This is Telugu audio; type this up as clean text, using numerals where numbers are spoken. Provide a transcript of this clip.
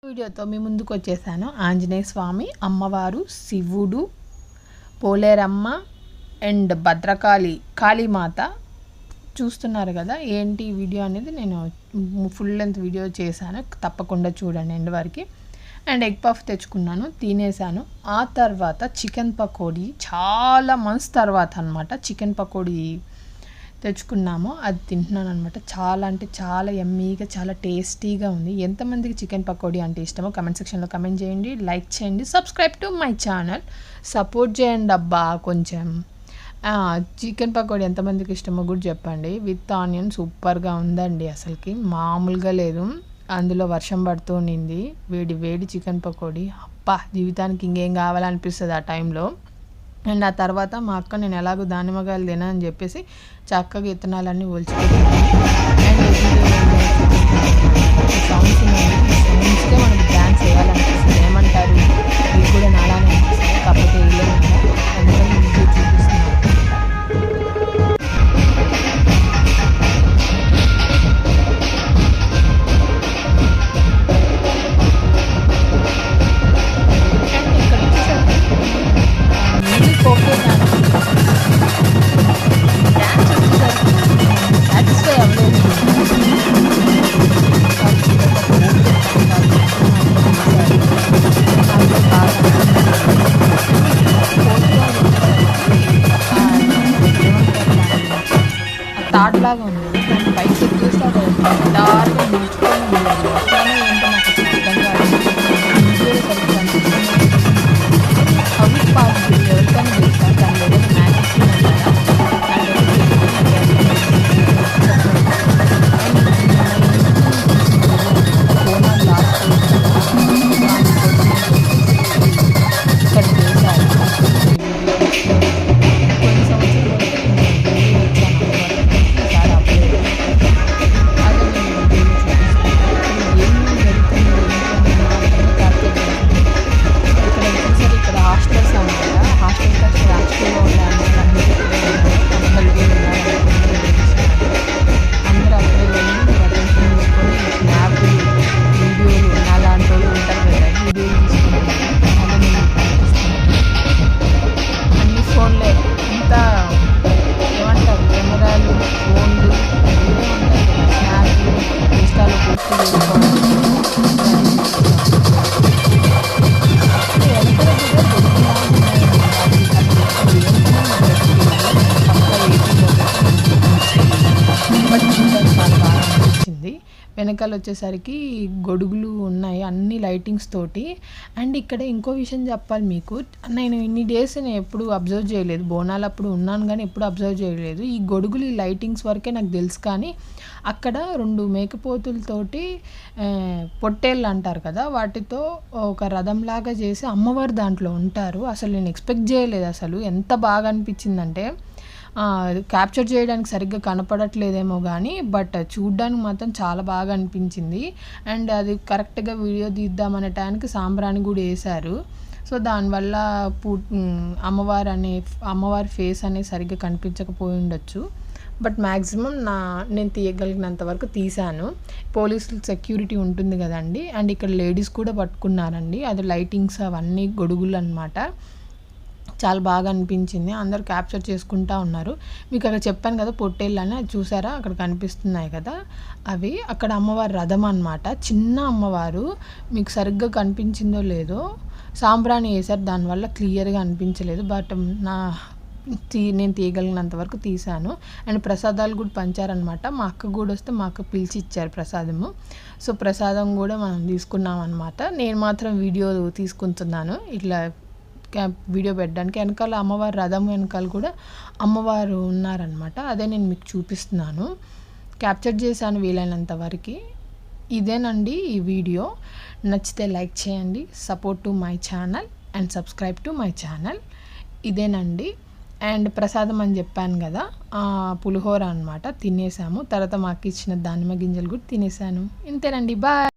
వీడియోతో మీ ముందుకు వచ్చేసాను. ఆంజనేయ స్వామి, అమ్మవారు, శివుడు, పోలేరమ్మ అండ్ భద్రకాళి కాళీమాత చూస్తున్నారు కదా. ఏంటి వీడియో అనేది నేను ఫుల్ లెంత్ వీడియో చేశాను, తప్పకుండా చూడండి ఎండ్ వరకు. అండ్ ఎగ్ పఫ్ తెచ్చుకున్నాను, తినేసాను. ఆ తర్వాత చికెన్ పకోడీ చాలా మంత్స్ తర్వాత అనమాట చికెన్ పకోడీ తెచ్చుకున్నాము, అది తింటున్నాను అనమాట. చాలా అంటే చాలా యమ్మీగా, చాలా టేస్టీగా ఉంది. ఎంతమందికి చికెన్ పకోడీ అంటే ఇష్టమో కమెంట్ సెక్షన్లో కమెంట్ చేయండి, లైక్ చేయండి, subscribe to my channel, support చేయండి అబ్బా కొంచెం. చికెన్ పకోడీ ఎంతమందికి ఇష్టమో కూడా చెప్పండి. విత్ ఆనియన్ సూపర్గా ఉందండి, అసలుకి మామూలుగా లేదు. అందులో వర్షం పడుతూ ఉండింది, వేడి వేడి చికెన్ పకోడీ, అబ్బా జీవితానికి ఇంకేం కావాలనిపిస్తుంది ఆ టైంలో. అండ్ ఆ తర్వాత మా అక్క నేను ఎలాగో దానిమ్మకాయలు తినని చెప్పేసి చక్కగా విత్తనాలన్నీ ఒలిచిపెట్టాను. అండ్ సౌండ్స్కే మనకు డ్యాన్స్ వేయాలనిపిస్తుంది. ఏమంటారు, ఇది కూడా నాలానే అనిపిస్తుంది, కాకపోతే ఇల్లు అందుకని మీకు చూపిస్తున్నాను. తాడులాగా ఉంది, దాన్ని పైకి చెక్ చేస్తే అది డార్గా నిల్చుకొని ఉంది. అట్లానే ఏంటో నాకు అసలు అర్థం కాదు. హౌస్ పార్టీ ఎవరికైనా తెలుసా, దాని ఏదైనా మ్యాజిక్ అంటారా? బోనాలు లాస్ట్ ఇక్కడ చేశారు. కొన్ని సంవత్సరాలు వెనకాల వచ్చేసరికి గొడుగులు ఉన్నాయి, అన్ని లైటింగ్స్ తోటి. అండ్ ఇక్కడ ఇంకో విషయం చెప్పాలి మీకు, నేను ఇన్ని డేస్ నేను ఎప్పుడు అబ్జర్వ్ చేయలేదు, బోనాలు అప్పుడు ఉన్నాను కానీ ఎప్పుడు అబ్జర్వ్ చేయలేదు. ఈ గొడుగులు, ఈ లైటింగ్స్ వరకే నాకు తెలుసు. కానీ అక్కడ 2 మేకపోతులతోటి పొట్టేళ్ళు అంటారు కదా, వాటితో ఒక రథంలాగా చేసి అమ్మవారు దాంట్లో ఉంటారు. అసలు నేను ఎక్స్పెక్ట్ చేయలేదు, అసలు ఎంత బాగా అనిపించిందంటే. క్యాప్చర్ చేయడానికి సరిగ్గా కనపడట్లేదేమో కానీ బట్ చూడ్డానికి మాత్రం చాలా బాగా అనిపించింది. అండ్ అది కరెక్ట్గా వీడియో తీద్దామనే టైంకి సాంబ్రాణి కూడా వేశారు. సో దానివల్ల అమ్మవారి ఫేస్ అనేది సరిగ్గా కనిపించకపోయి ఉండొచ్చు. బట్ మ్యాక్సిమం నేను తీయగలిగినంత వరకు తీశాను. పోలీసులు సెక్యూరిటీ ఉంటుంది కదండి. అండ్ ఇక్కడ లేడీస్ కూడా పట్టుకున్నారండి, అది లైటింగ్స్ అవన్నీ గొడుగులు అనమాట. చాలా బాగా అనిపించింది, అందరూ క్యాప్చర్ చేసుకుంటూ ఉన్నారు. మీకు అక్కడ చెప్పాను కదా పొట్టేళ్ళు అని, అది చూసారా అక్కడ కనిపిస్తున్నాయి కదా, అవి అక్కడ అమ్మవారి రథం అనమాట. చిన్న అమ్మవారు, మీకు సరిగ్గా కనిపించిందో లేదో, సాంబ్రాణి వేశారు, దానివల్ల క్లియర్గా అనిపించలేదు. బట్ నేను తీయగలిగినంత వరకు తీశాను. అండ్ ప్రసాదాలు కూడా పంచారనమాట. మా అక్క కూడా వస్తే మా అక్క పిలిచి ఇచ్చారు ప్రసాదము. సో ప్రసాదం కూడా మనం తీసుకున్నాం అనమాట. నేను మాత్రం వీడియో తీసుకుంటున్నాను ఇట్లా వీడియో పెట్టడానికి. వెనకాల అమ్మవారి రథం వెనకాల కూడా అమ్మవారు ఉన్నారనమాట, అదే నేను మీకు చూపిస్తున్నాను. క్యాప్చర్ చేశాను వీలైనంత వరకు. ఇదేనండి ఈ వీడియో. నచ్చితే లైక్ చేయండి, support to my channel and subscribe to my channel. ఇదేనండి. అండ్ ప్రసాదం అని చెప్పాను కదా, పులిహోర అనమాట, తినేసాము. తర్వాత మాకు ఇచ్చిన దానిమ్మ గింజలు కూడా తినేసాను. ఇంతేనండి, బాయ్.